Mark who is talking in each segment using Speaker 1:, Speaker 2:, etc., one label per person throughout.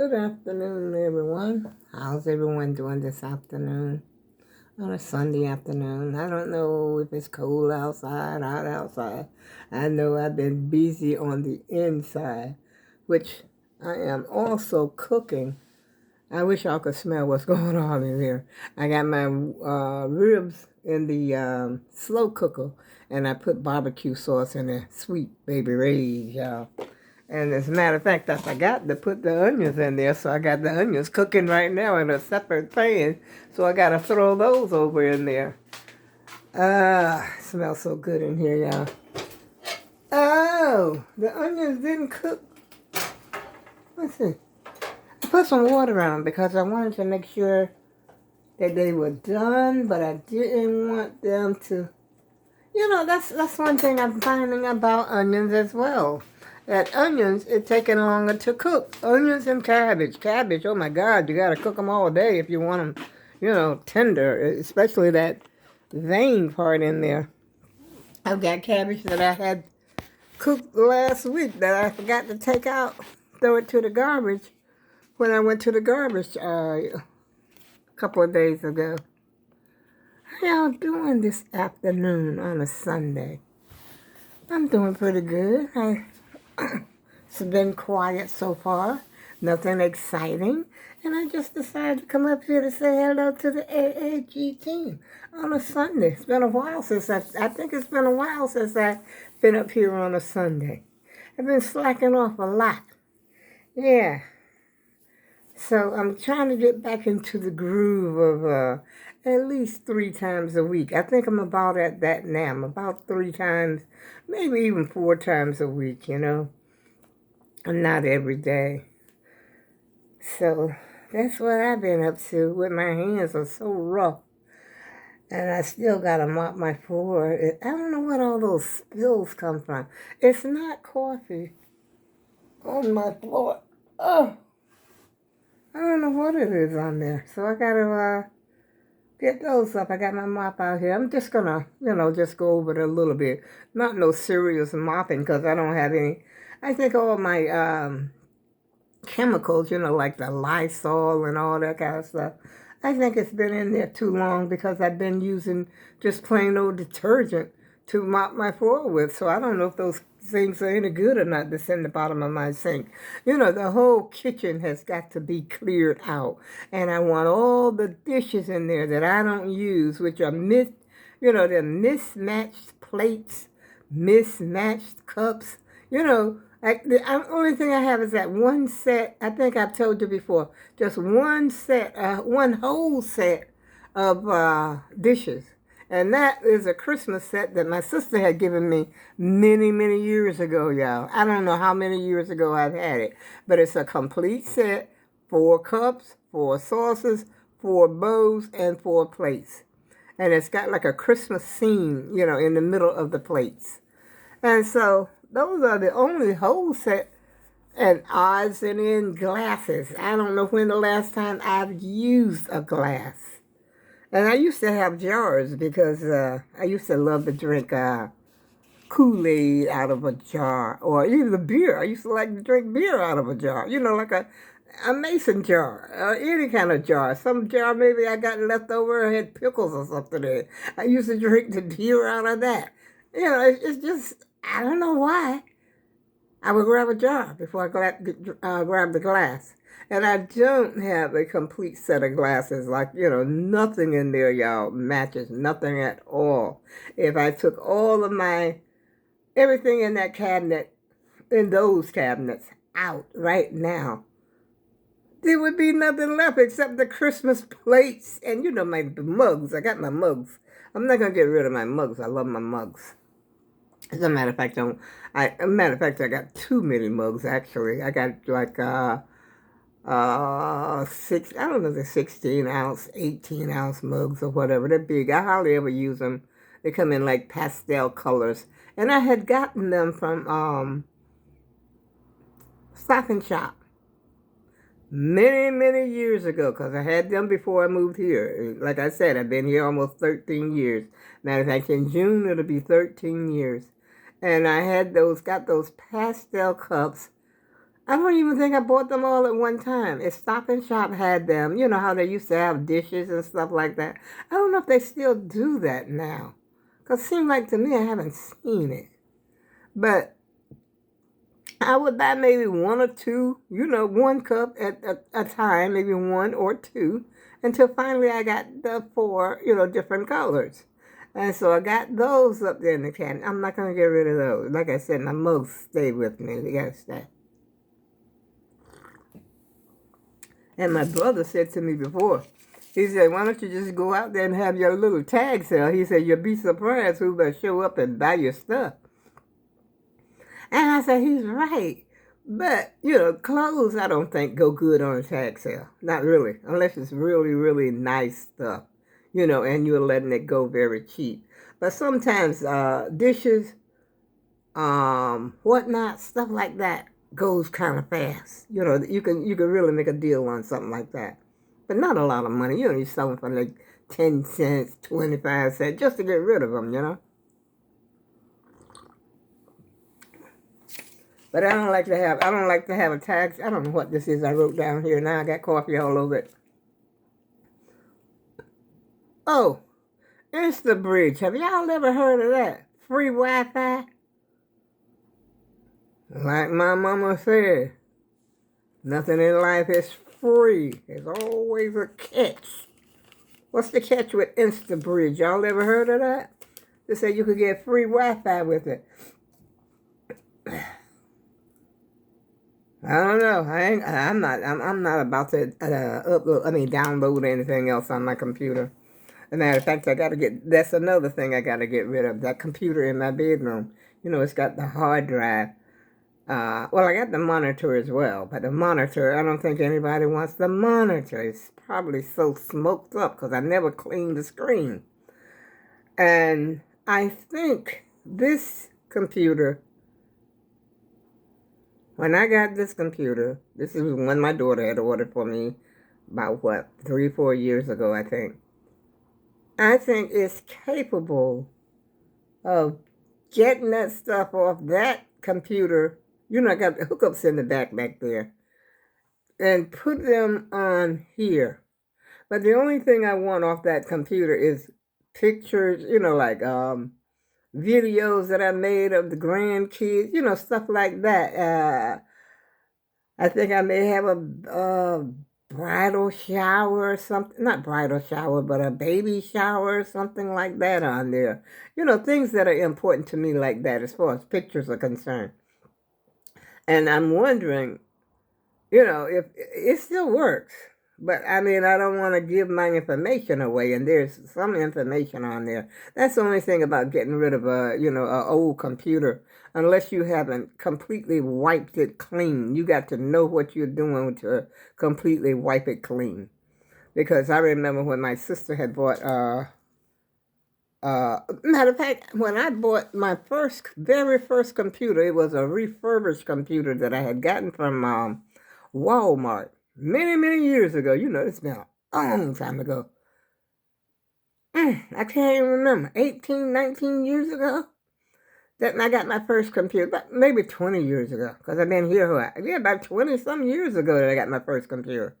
Speaker 1: Good afternoon, everyone. How's everyone doing this afternoon? On a Sunday afternoon. I don't know if it's cold outside, hot outside. I know I've been busy on the inside, which I am also cooking. I wish y'all could smell what's going on in here. I got my ribs in the slow cooker, and I put barbecue sauce in there. Sweet baby Ray's, y'all. And as a matter of fact, I forgot to put the onions in there, so I got the onions cooking right now in a separate pan. So I got to throw those over in there. Smells so good in here, y'all. Oh, the onions didn't cook. Let's see. I put some water on them because I wanted to make sure that they were done, but I didn't want them to. That's one thing I'm finding about onions as well. That onions, it's taking longer to cook. Onions and cabbage. Cabbage, oh my God, you got to cook them all day if you want them, tender, especially that vein part in there. I've got cabbage that I had cooked last week that I forgot to take out, throw it to the garbage when I went to the garbage a couple of days ago. How y'all doing this afternoon on a Sunday? I'm doing pretty good. It's been quiet so far, nothing exciting, and I just decided to come up here to say hello to the AAG team on a Sunday. It's been a while since I think it's been a while since I've been up here on a Sunday. I've been slacking off a lot. Yeah. So I'm trying to get back into the groove of at least 3 times a week. I think I'm about at that now. I'm about 3 times, maybe even 4 times a week, and not every day. So that's what I've been up to. With my hands are so rough, and I still gotta mop my floor. I don't know what all those spills come from. It's not coffee on my floor. Oh, I don't know what it is on there. So I gotta get those up. I got my mop out here. I'm just gonna, just go over it a little bit. Not no serious mopping because I don't have any. I think all my chemicals, like the Lysol and all that kind of stuff. I think it's been in there too long because I've been using just plain old detergent to mop my floor with. So I don't know if those things are any good or not that's in the bottom of my sink. The whole kitchen has got to be cleared out. And I want all the dishes in there that I don't use, which are they're mismatched plates, mismatched cups, the only thing I have is that one set. I think I've told you before. Just one set, one whole set of dishes. And that is a Christmas set that my sister had given me many, many years ago, y'all. I don't know how many years ago I've had it. But it's a complete set, 4 cups, 4 saucers, 4 bowls, and 4 plates. And it's got like a Christmas scene, in the middle of the plates. And so those are the only whole set and odds and end glasses. I don't know when the last time I've used a glass. And I used to have jars because I used to love to drink Kool-Aid out of a jar. Or even beer. I used to like to drink beer out of a jar. Like a mason jar. Any kind of jar. Some jar maybe I got left over or had pickles or something in it. I used to drink the beer out of that. It's just, I don't know why. I would grab a jar before I grab the glass. And I don't have a complete set of glasses. Like, nothing in there, y'all, matches. Nothing at all. If I took all of everything in that cabinet, in those cabinets, out right now, there would be nothing left except the Christmas plates and, my mugs. I got my mugs. I'm not going to get rid of my mugs. I love my mugs. As a matter of fact, I got too many mugs, actually. I got like, 6, I don't know, the 16-ounce, 18-ounce mugs or whatever. They're big. I hardly ever use them. They come in like pastel colors. And I had gotten them from Stop and Shop many, many years ago because I had them before I moved here. Like I said, I've been here almost 13 years. Matter of fact, in June, it'll be 13 years. And I got those pastel cups. I don't even think I bought them all at one time. If Stop and Shop had them, you know how they used to have dishes and stuff like that. I don't know if they still do that now. Because it seems like to me I haven't seen it. But I would buy maybe one or two, you know, one cup at a time, maybe one or two, until finally I got the four, you know, different colors. And so I got those up there in the cabinet. I'm not going to get rid of those. Like I said, my mugs stay with me. They got to stay. And my brother said to me before, he said, why don't you just go out there and have your little tag sale? He said, you'll be surprised who will show up and buy your stuff. And I said, he's right. But, you know, clothes I don't think go good on a tag sale. Not really. Unless it's really, really nice stuff. You know, and you're letting it go very cheap. But sometimes dishes, whatnot, stuff like that goes kind of fast. You know, you can really make a deal on something like that. But not a lot of money. You know, you sell them for like 10 cents, 25 cents, just to get rid of them, you know. But I don't like to have a tag. I don't know what this is I wrote down here. Now I got coffee all over it. Oh, InstaBridge. Have y'all ever heard of that? Free Wi-Fi? Like my mama said, nothing in life is free. There's always a catch. What's the catch with InstaBridge? Y'all ever heard of that? They say you could get free Wi-Fi with it. I don't know. I'm not about to download anything else on my computer. As a matter of fact, that's another thing I got to get rid of. That computer in my bedroom. You know, it's got the hard drive. Well, I got the monitor as well, but the monitor, I don't think anybody wants the monitor. It's probably so smoked up because I never cleaned the screen. And I think this computer, when I got this computer, this is one my daughter had ordered for me about, 3-4 years ago, I think. I think it's capable of getting that stuff off that computer. You know, I got the hookups in the back there. And put them on here. But the only thing I want off that computer is pictures, you know, like videos that I made of the grandkids, you know, stuff like that. I think I may have a bridal shower or something. Not bridal shower, but a baby shower or something like that on there. You know, things that are important to me like that as far as pictures are concerned. And I'm wondering, you know, if it still works. But, I mean, I don't want to give my information away, and there's some information on there. That's the only thing about getting rid of an old computer. Unless you haven't completely wiped it clean. You got to know what you're doing to completely wipe it clean. Because I remember when my sister had bought, matter of fact, when I bought my very first computer, it was a refurbished computer that I had gotten from Walmart. Many, many years ago. You know, it's been a long time ago. I can't even remember. 18, 19 years ago? That I got my first computer. But maybe 20 years ago. Because I've been here, about 20-some years ago that I got my first computer.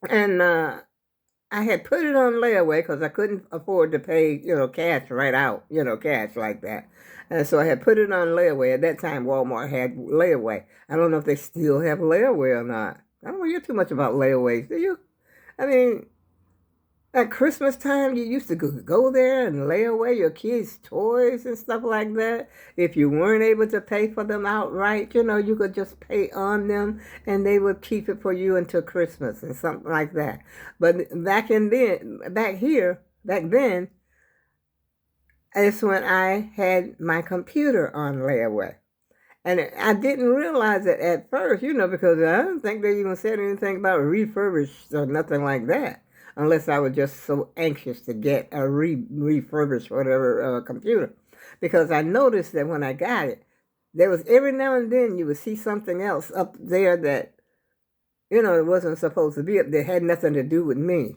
Speaker 1: And I had put it on layaway because I couldn't afford to pay, cash right out. Cash like that. And so I had put it on layaway. At that time, Walmart had layaway. I don't know if they still have layaway or not. I don't hear too much about layaways, do you? I mean, at Christmas time, you used to go there and lay away your kids' toys and stuff like that. If you weren't able to pay for them outright, you could just pay on them and they would keep it for you until Christmas and something like that. But back then, it's when I had my computer on layaway. And I didn't realize it at first, because I don't think they even said anything about refurbished or nothing like that, unless I was just so anxious to get a refurbished whatever computer. Because I noticed that when I got it, there was every now and then you would see something else up there that, it wasn't supposed to be up there, had nothing to do with me,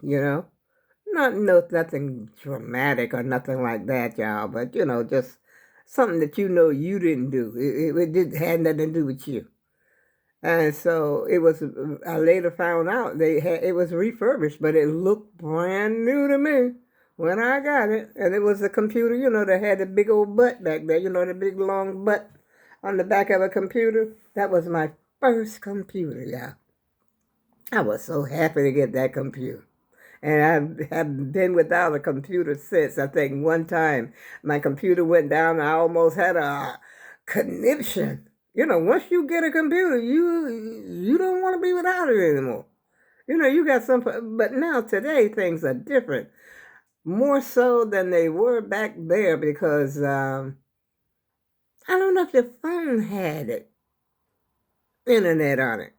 Speaker 1: Nothing dramatic or nothing like that, y'all, but, just something that you didn't do. It had nothing to do with you. And so it was, I later found out it was refurbished, but it looked brand new to me when I got it. And it was a computer, that had the big old butt back there, the big long butt on the back of a computer. That was my first computer, yeah. I was so happy to get that computer. And I have been without a computer since. I think one time my computer went down. I almost had a conniption. Once you get a computer, you don't want to be without it anymore. You got some, but now today things are different, more so than they were back there because I don't know if your phone had internet on it.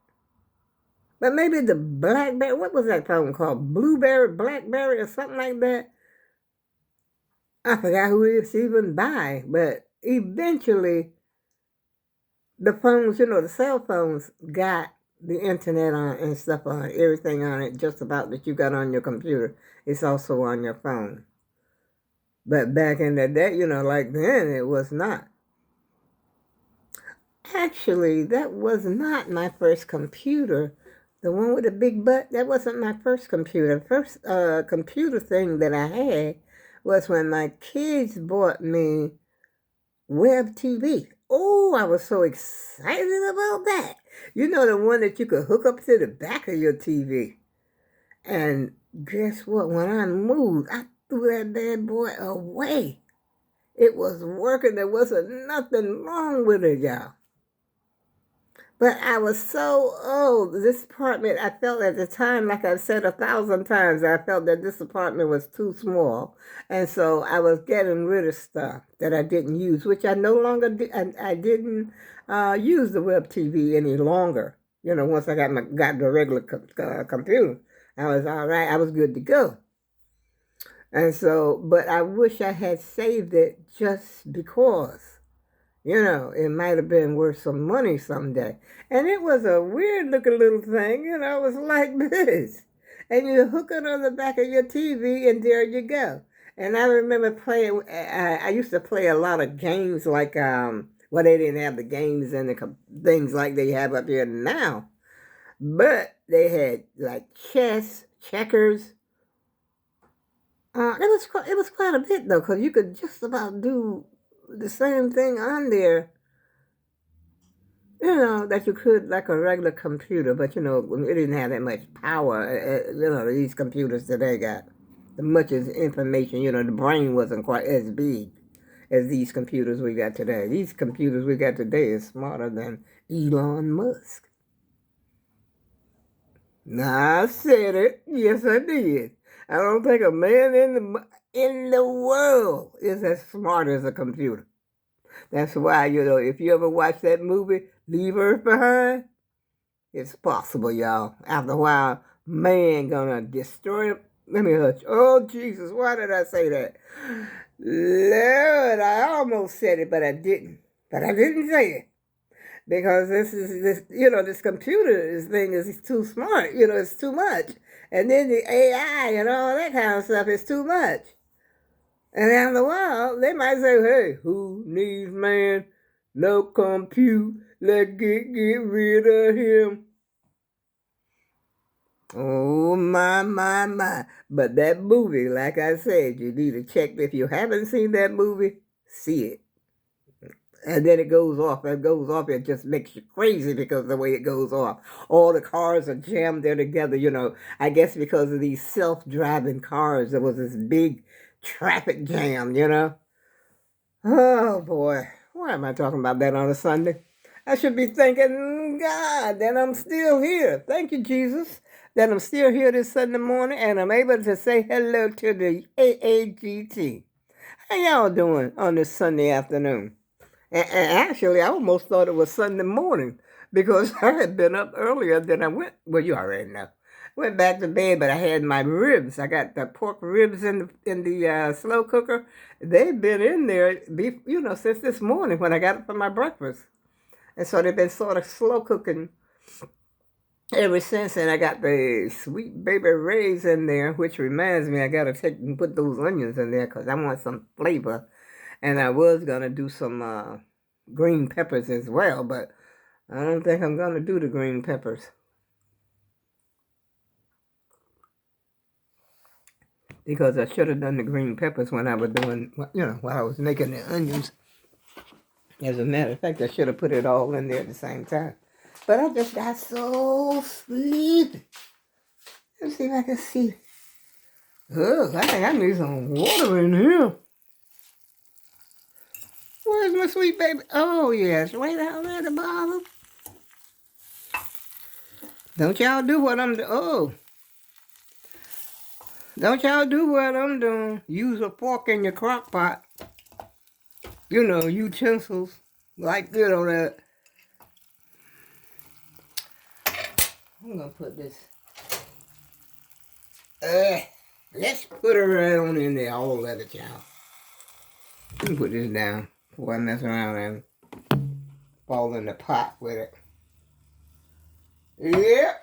Speaker 1: But maybe the BlackBerry, what was that phone called? Blueberry, BlackBerry, or something like that. I forgot who it's even by. But eventually, the phones, the cell phones got the internet on and stuff on it, everything on it, just about that you got on your computer. It's also on your phone. But back in the day, like then, it was not. Actually, that was not my first computer. The one with the big butt, that wasn't my first computer. The first computer thing that I had was when my kids bought me web TV. Oh, I was so excited about that. The one that you could hook up to the back of your TV. And guess what? When I moved, I threw that bad boy away. It was working. There wasn't nothing wrong with it, y'all. But I was this apartment, I felt at the time, like I've said 1,000 times, I felt that this apartment was too small. And so I was getting rid of stuff that I didn't use, which I no longer did. I didn't use the web TV any longer. Once I got the regular computer, I was all right. I was good to go. And so, but I wish I had saved it just because. It might have been worth some money someday. And it was a weird looking little thing, it was like this. And you hook it on the back of your TV and there you go. And I remember playing, I used to play a lot of games like, they didn't have the games and the things like they have up here now. But they had like chess, checkers. It was quite a bit though, because you could just about do the same thing on there, that you could like a regular computer, but it didn't have that much power. These computers today got the much as information, the brain wasn't quite as big as these computers we got today. These computers we got today is smarter than Elon Musk. Now, I said it. Yes, I did. I don't think a man in the world is as smart as a computer. That's why, if you ever watch that movie, Leave Earth Behind, it's possible, y'all. After a while, man gonna destroy it. Let me hush. Oh, Jesus, why did I say that? Lord, I almost said it, but I didn't. But I didn't say it. Because this computer thing is too smart. It's too much. And then the AI and all that kind of stuff is too much. And after a while, they might say, hey, who needs man? No compute. Let's get rid of him. Oh, my. But that movie, like I said, you need to check. If you haven't seen that movie, see it. And then it goes off. It just makes you crazy because of the way it goes off. All the cars are jammed there together, I guess because of these self-driving cars. There was this big traffic jam, Oh, boy. Why am I talking about that on a Sunday? I should be thanking God that I'm still here. Thank you, Jesus, that I'm still here this Sunday morning and I'm able to say hello to the AAGT. How y'all doing on this Sunday afternoon? And actually, I almost thought it was Sunday morning because I had been up earlier than I went. Well, you already know. Went back to bed, but I had my ribs. I got the pork ribs in the slow cooker. They've been in there, since this morning when I got it for my breakfast. And so they've been sort of slow cooking ever since. And I got the Sweet Baby Ray's in there, which reminds me I got to take and put those onions in there because I want some flavor. And I was going to do some green peppers as well, but I don't think I'm going to do the green peppers. Because I should have done the green peppers when I was doing, while I was making the onions. As a matter of fact, I should have put it all in there at the same time. But I just got so sleepy. Let's see if I can see. Oh, I think I need some water in here. Where's my sweet baby? Oh, yes, way down there at the bottom. Don't y'all do what I'm doing. Oh. Don't y'all do what I'm doing. Use a fork in your crock pot. Utensils. Like that. I'm going to put this. Let's put her right on in there. All of it, y'all. Let me put this down before I mess around and fall in the pot with it. Yep.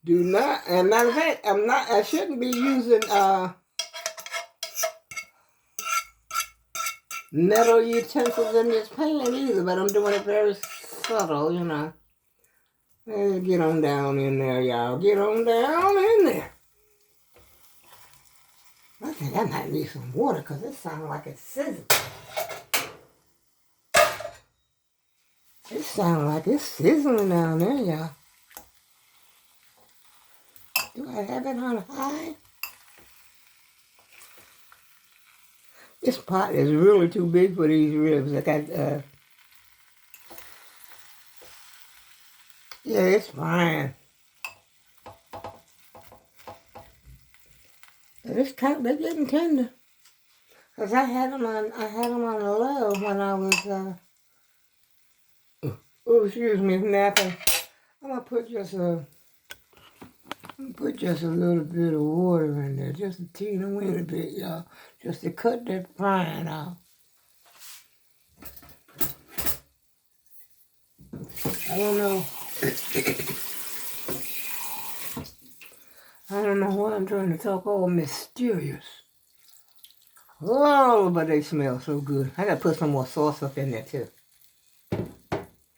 Speaker 1: Do not, and matter of fact, I shouldn't be using metal utensils in this pan either, but I'm doing it very subtle, Get on down in there, y'all. Get on down in there. I think I might need some water because it sounds like it's sizzling. It sounds like it's sizzling down there, y'all. Do I have it on high? This pot is really too big for these ribs. I got, yeah, it's fine. They're getting tender. Cause I had them on a low when I was, napping. I'm gonna put just a little bit of water in there, just a teeny weeny bit, y'all, just to cut that frying off. I don't know. I don't know why I'm trying to talk all mysterious. Oh, but they smell so good. I gotta put some more sauce up in there too.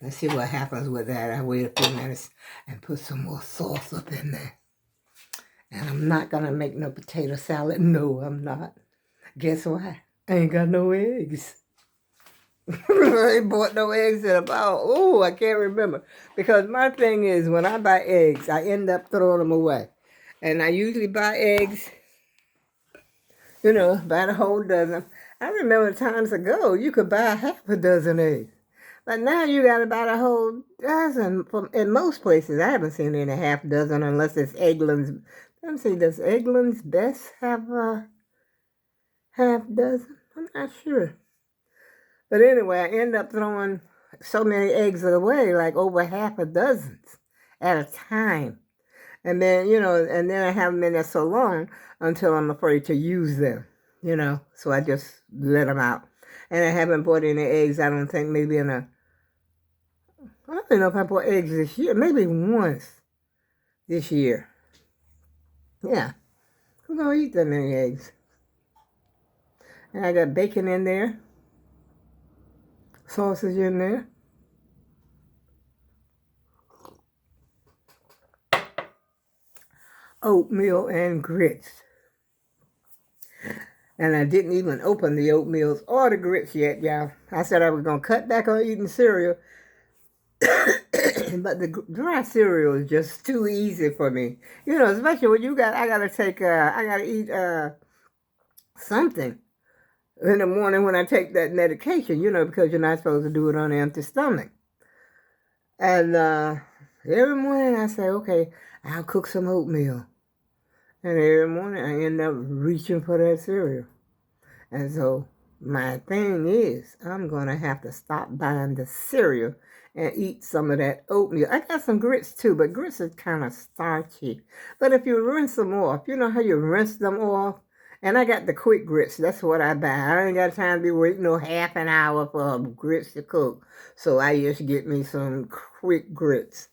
Speaker 1: Let's see what happens with that. I wait a few minutes and put some more sauce up in there. And I'm not gonna make no potato salad. No, I'm not. Guess why? I ain't got no eggs. I ain't bought no eggs in about, I can't remember. Because my thing is, when I buy eggs, I end up throwing them away. And I usually buy eggs, buy the whole dozen. I remember times ago, you could buy half a dozen eggs. But now you got to buy the whole dozen. In most places, I haven't seen any half dozen unless it's Eggland's. Let me see, does Eggland's Best have a half dozen? I'm not sure. But anyway, I end up throwing so many eggs away, like over half a dozen at a time. And then, and then I have them in there so long until I'm afraid to use them, So I just let them out. And I haven't bought any eggs, I don't think, maybe I don't know if I bought eggs this year. Maybe once this year. Yeah. Who's going to eat that many eggs? And I got bacon in there. Sausage in there. Oatmeal and grits. And I didn't even open the oatmeals or the grits yet, y'all. I said I was going to cut back on eating cereal. But the dry cereal is just too easy for me. Especially when I got to eat something in the morning when I take that medication, because you're not supposed to do it on an empty stomach. And every morning I say, okay, I'll cook some oatmeal. And every morning I end up reaching for that cereal. And so my thing is, I'm going to have to stop buying the cereal and eat some of that oatmeal. I got some grits too, but grits is kind of starchy. But if you rinse them off, you know how you rinse them off? And I got the quick grits. That's what I buy. I ain't got time to be waiting no half an hour for grits to cook. So I just get me some quick grits.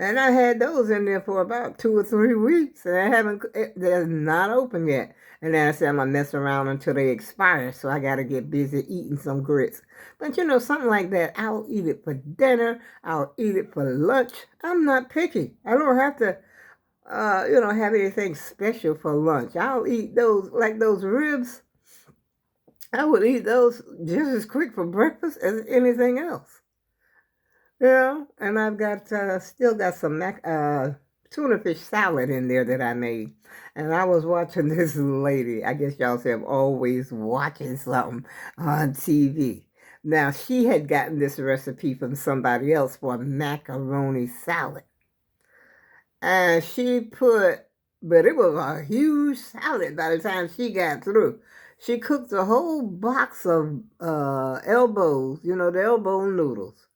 Speaker 1: And I had those in there for about 2 or 3 weeks, and they're not open yet. And then I said I'm gonna mess around until they expire, so I gotta get busy eating some grits. But you know, something like that, I'll eat it for dinner, I'll eat it for lunch. I'm not picky. I don't have to, have anything special for lunch. I'll eat those, like those ribs. I would eat those just as quick for breakfast as anything else. Yeah, and I've got still got some tuna fish salad in there that I made. And I was watching this lady. I guess y'all say I'm always watching something on TV. Now, she had gotten this recipe from somebody else for macaroni salad. And but it was a huge salad by the time she got through. She cooked a whole box of elbows, the elbow noodles.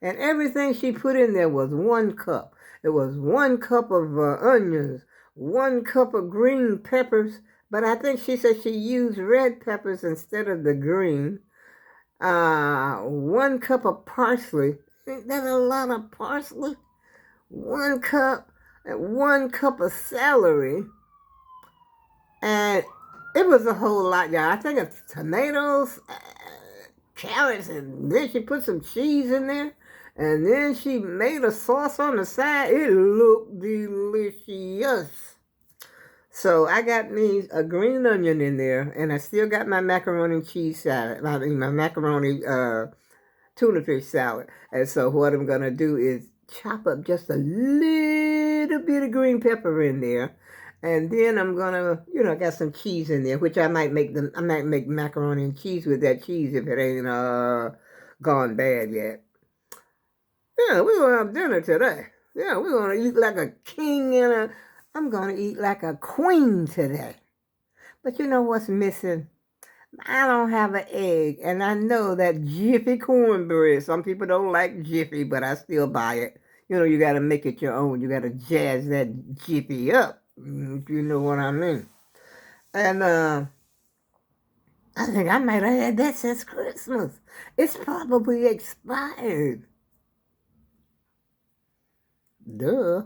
Speaker 1: And everything she put in there was 1 cup. It was 1 cup of onions, 1 cup of green peppers, but I think she said she used red peppers instead of the green. 1 cup of parsley. Ain't that a lot of parsley? 1 cup, and 1 cup of celery. And it was a whole lot, y'all. I think it's tomatoes, carrots, and then she put some cheese in there. And then she made a sauce on the side. It looked delicious. So I got me a green onion in there, and I still got my macaroni and cheese salad. I mean, my macaroni tuna fish salad. And so what I'm going to do is chop up just a little bit of green pepper in there. And then I'm going to, I got some cheese in there, which I might make macaroni and cheese with that cheese if it ain't gone bad yet. Yeah, we're going to have dinner today. Yeah, we're going to eat like a king I'm going to eat like a queen today. But you know what's missing? I don't have an egg, and I know that Jiffy cornbread. Some people don't like Jiffy, but I still buy it. You got to make it your own. You got to jazz that Jiffy up, if you know what I mean. And I think I might have had that since Christmas. It's probably expired. Duh.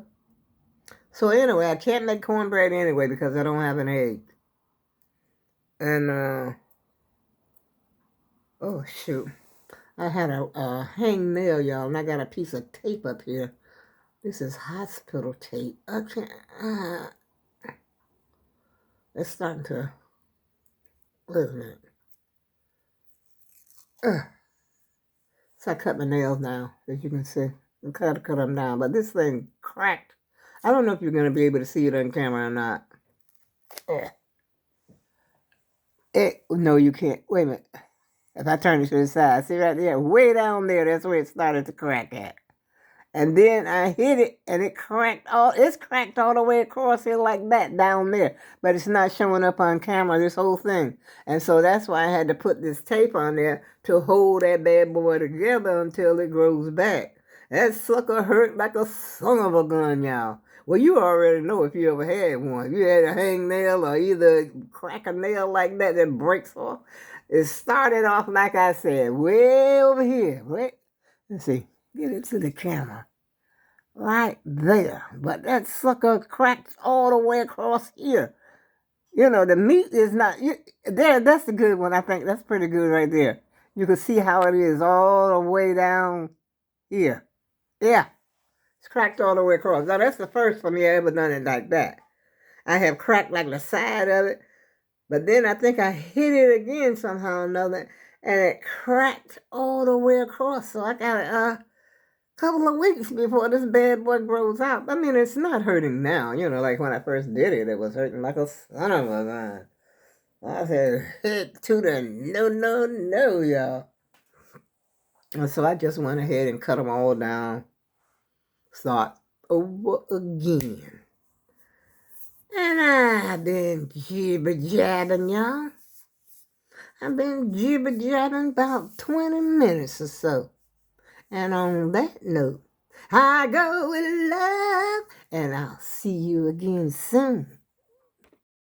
Speaker 1: So anyway, I can't make cornbread anyway because I don't have an egg. And, oh shoot. I had a hangnail, y'all, and I got a piece of tape up here. This is hospital tape. I can't, it's starting to, wait a minute. So I cut my nails now, as you can see. I cut them down, but this thing cracked. I don't know if you're going to be able to see it on camera or not. No, you can't. Wait a minute. If I turn it to the side, see right there? Way down there, that's where it started to crack at. And then I hit it, and it's cracked all the way across here like that down there. But it's not showing up on camera, this whole thing. And so that's why I had to put this tape on there to hold that bad boy together until it grows back. That sucker hurt like a son of a gun, y'all. Well, you already know if you ever had one. If you had a hangnail or either crack a nail like that breaks off. It started off, like I said, way over here. Wait, let's see. Get it to the camera. Right there. But that sucker cracked all the way across here. The meat is not... There, that's the good one, I think. That's pretty good right there. You can see how it is all the way down here. Yeah. It's cracked all the way across. Now, that's the first for me I ever done it like that. I have cracked like the side of it. But then I think I hit it again somehow or another. And it cracked all the way across. So I got a couple of weeks before this bad boy grows out. I mean, it's not hurting now. Like when I first did it, it was hurting like a son of a gun. I said, hit to the no, y'all. And so I just went ahead and cut them all down. Start over again. And I've been jibber-jabbing, y'all. I've been jibber-jabbing about 20 minutes or so. And on that note, I go with love, and I'll see you again soon.